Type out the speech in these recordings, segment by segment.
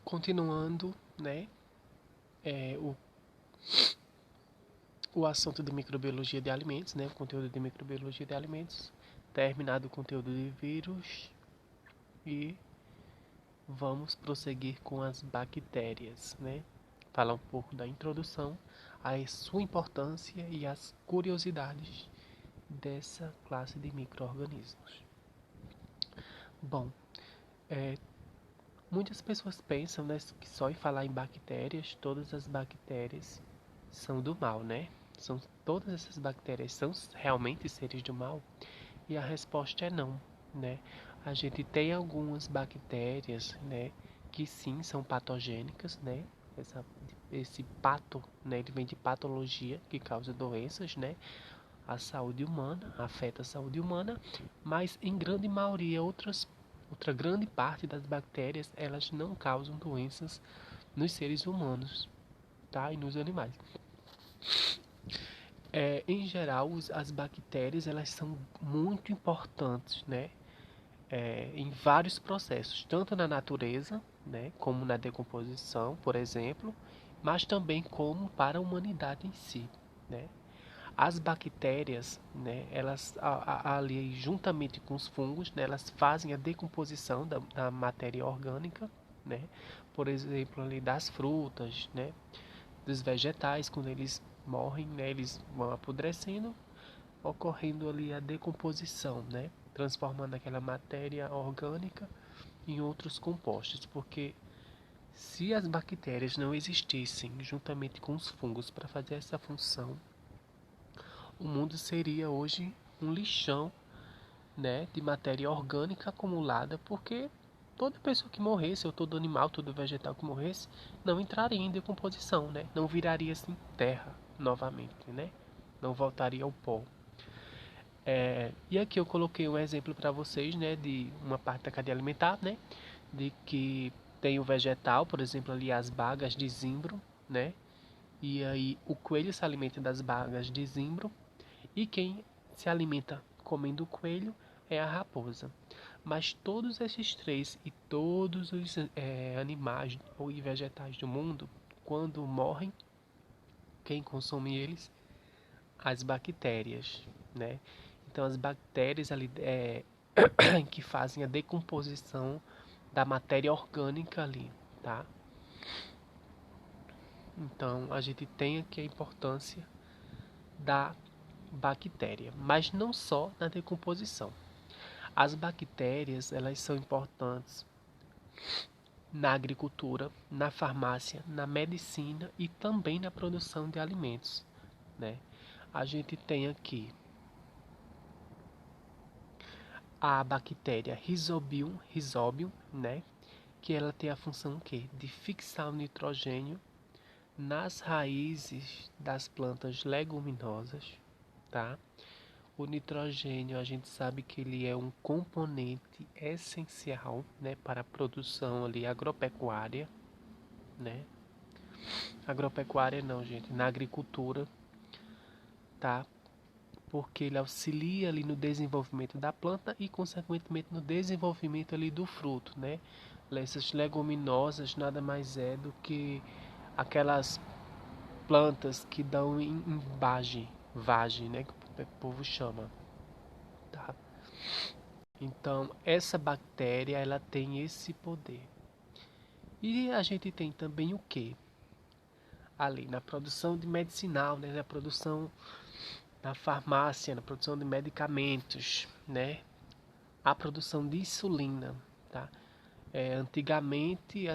Continuando, né, o assunto de microbiologia de alimentos, né, o conteúdo de microbiologia de alimentos, terminado o conteúdo de vírus e vamos prosseguir com as bactérias, né, falar um pouco da introdução, a sua importância e as curiosidades dessa classe de micro-organismos. Bom, muitas pessoas pensam, né, que só em falar em bactérias, todas as bactérias são do mal, né? Todas essas bactérias são realmente seres do mal? E a resposta é não, né? A gente tem algumas bactérias, né, que sim são patogênicas, né? Esse pato, né, ele vem de patologia, que causa doenças, né? A saúde humana, afeta a saúde humana, mas em grande maioria outra grande parte das bactérias, elas não causam doenças nos seres humanos, tá? E nos animais. Em geral, as bactérias elas são muito importantes, né? Em vários processos, tanto na natureza, né, como na decomposição, por exemplo, mas também como para a humanidade em si, né? As bactérias, né, elas ali juntamente com os fungos, né, elas fazem a decomposição da matéria orgânica, né? Por exemplo, ali das frutas, né, dos vegetais, quando eles morrem, né, eles vão apodrecendo, ocorrendo ali a decomposição, né, transformando aquela matéria orgânica em outros compostos, porque se as bactérias não existissem juntamente com os fungos para fazer essa função, o mundo seria hoje um lixão, né, de matéria orgânica acumulada, porque toda pessoa que morresse, ou todo animal, todo vegetal que morresse, não entraria em decomposição, né? Não viraria assim terra novamente, né? Não voltaria ao pó. E aqui eu coloquei um exemplo para vocês, né, de uma parte da cadeia alimentar, né, de que tem o vegetal, por exemplo, ali as bagas de zimbro, né? E aí o coelho se alimenta das bagas de zimbro e quem se alimenta comendo o coelho é a raposa. Mas todos esses três e todos os animais ou vegetais do mundo, quando morrem, quem consome eles? As bactérias, né? Então as bactérias ali que fazem a decomposição da matéria orgânica ali, tá? Então a gente tem aqui a importância da bactéria, mas não só na decomposição. As bactérias, elas são importantes na agricultura, na farmácia, na medicina e também na produção de alimentos, né? A gente tem aqui a bactéria Rhizobium, né? Que ela tem a função o quê? De fixar o nitrogênio nas raízes das plantas leguminosas, tá? O nitrogênio, a gente sabe que ele é um componente essencial, né, para a produção ali agropecuária, né? Agropecuária não, gente, na agricultura, tá? Porque ele auxilia ali no desenvolvimento da planta e consequentemente no desenvolvimento ali do fruto, né? Essas leguminosas nada mais é do que aquelas plantas que dão em vagem, né, que o povo chama, tá? Então, essa bactéria, ela tem esse poder. E a gente tem também o que? Ali, na produção de medicinal, né? Na produção da farmácia, na produção de medicamentos, né? A produção de insulina, tá? Antigamente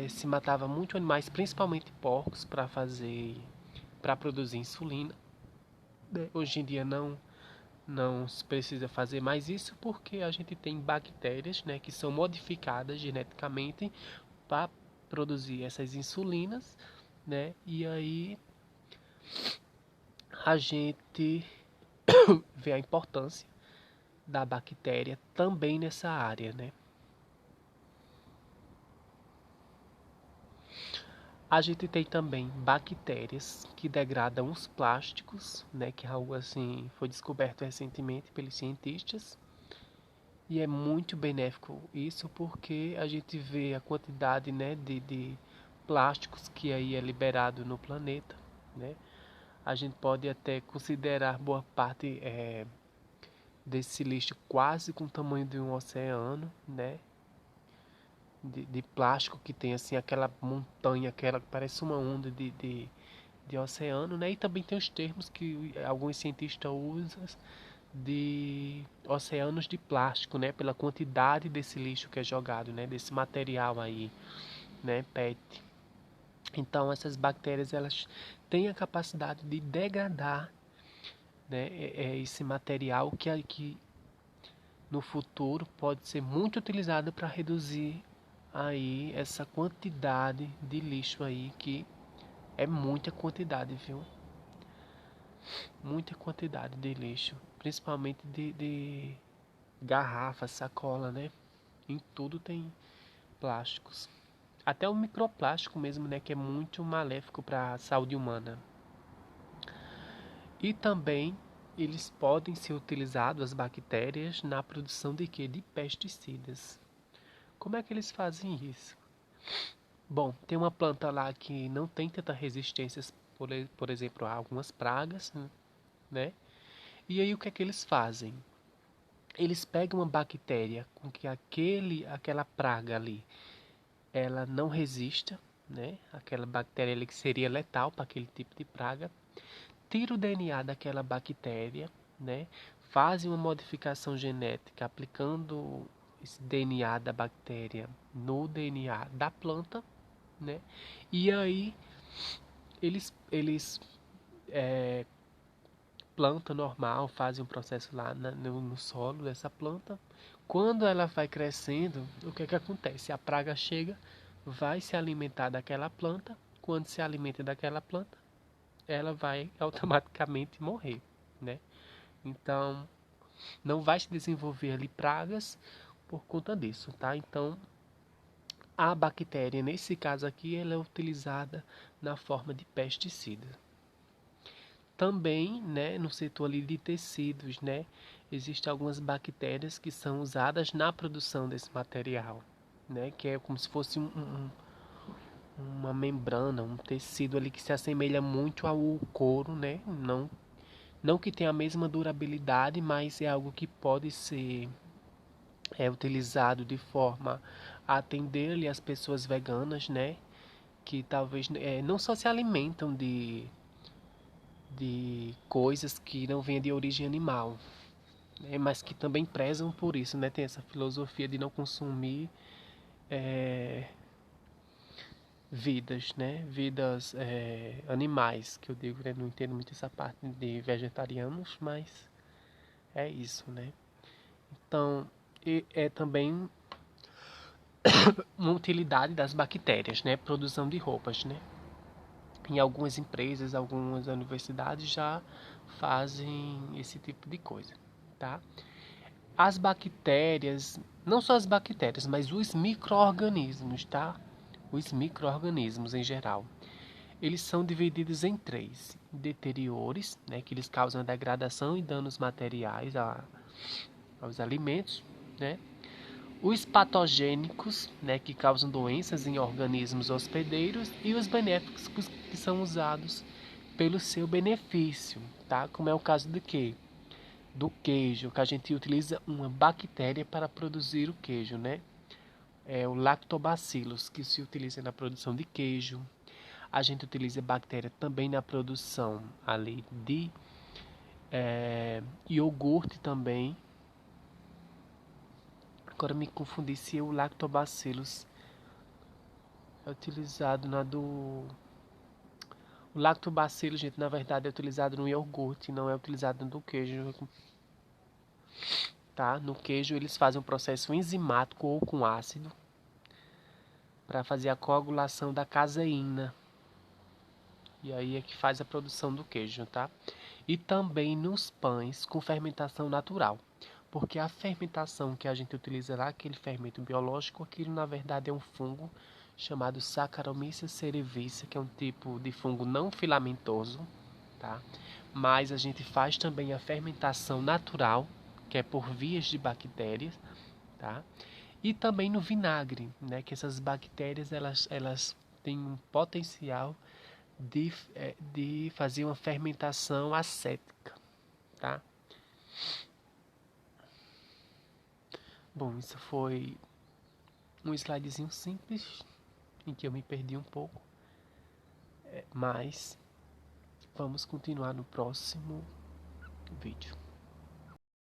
se matava muito animais, principalmente porcos, para produzir insulina. Né? Hoje em dia não se precisa fazer mais isso porque a gente tem bactérias, né, que são modificadas geneticamente para produzir essas insulinas, né? E aí a gente vê a importância da bactéria também nessa área, né? A gente tem também bactérias que degradam os plásticos, né, que é algo assim foi descoberto recentemente pelos cientistas. E é muito benéfico isso porque a gente vê a quantidade, né, de plásticos que aí é liberado no planeta, né? A gente pode até considerar boa parte desse lixo quase com o tamanho de um oceano, né? De plástico que tem assim aquela montanha, aquela que parece uma onda de oceano, né? E também tem os termos que alguns cientistas usam de oceanos de plástico, né? Pela quantidade desse lixo que é jogado, né? Desse material aí, né? PET. Então essas bactérias elas têm a capacidade de degradar, né? Esse material que no futuro pode ser muito utilizado para reduzir aí essa quantidade de lixo aí que é muita quantidade, viu? Muita quantidade de lixo, principalmente de garrafa, sacola, né? Em tudo tem plásticos. Até o microplástico mesmo, né, que é muito maléfico para a saúde humana. E também eles podem ser utilizados, as bactérias, na produção de quê? De pesticidas. Como é que eles fazem isso? Bom, tem uma planta lá que não tem tanta resistência, por exemplo, a algumas pragas, né? E aí o que é que eles fazem? Eles pegam uma bactéria com que aquela praga ali, ela não resista, né? Aquela bactéria ali que seria letal para aquele tipo de praga, tira o DNA daquela bactéria, né? Fazem uma modificação genética aplicando esse DNA da bactéria no DNA da planta, né? E aí eles planta normal, fazem um processo lá no solo dessa planta. Quando ela vai crescendo, o que é que acontece? A praga chega, vai se alimentar daquela planta. Quando se alimenta daquela planta, ela vai automaticamente morrer, né? Então, não vai se desenvolver ali pragas por conta disso, tá? Então, a bactéria, nesse caso aqui, ela é utilizada na forma de pesticida. Também, né, no setor ali de tecidos, né, existem algumas bactérias que são usadas na produção desse material, né, que é como se fosse uma membrana, um tecido ali que se assemelha muito ao couro, né, não que tenha a mesma durabilidade, mas é algo que pode ser utilizado de forma a atender ali as pessoas veganas, né, que talvez não só se alimentam de coisas que não venham de origem animal, né, mas que também prezam por isso, né? Tem essa filosofia de não consumir é, vidas, né? Vidas animais, que eu digo, né? Não entendo muito essa parte de vegetarianos, mas é isso, né? Então, é também uma utilidade das bactérias, né? Produção de roupas, né? Em algumas empresas, algumas universidades já fazem esse tipo de coisa, tá? As bactérias, não só as bactérias, mas os micro-organismos, tá? Os micro-organismos em geral. Eles são divididos em três: deteriores, né, que eles causam degradação e danos materiais aos alimentos, né? Os patogênicos, né, que causam doenças em organismos hospedeiros, e os benéficos que são usados pelo seu benefício, tá? Como é o caso de quê? Do queijo, que a gente utiliza uma bactéria para produzir o queijo, né? É o Lactobacillus, que se utiliza na produção de queijo. A gente utiliza bactéria também na produção ali de iogurte também. Agora me confundi se o Lactobacillus é utilizado na do... O Lactobacillus, gente, na verdade é utilizado no iogurte, não é utilizado no queijo, tá? No queijo eles fazem um processo enzimático ou com ácido para fazer a coagulação da caseína. E aí é que faz a produção do queijo, tá? E também nos pães com fermentação natural. Porque a fermentação que a gente utiliza lá, aquele fermento biológico, aquilo na verdade é um fungo chamado Saccharomyces cerevisiae, que é um tipo de fungo não filamentoso, tá? Mas a gente faz também a fermentação natural, que é por vias de bactérias, tá? E também no vinagre, né? Que essas bactérias elas têm um potencial de fazer uma fermentação acética, tá? Bom, isso foi um slidezinho simples em que eu me perdi um pouco, mas vamos continuar no próximo vídeo.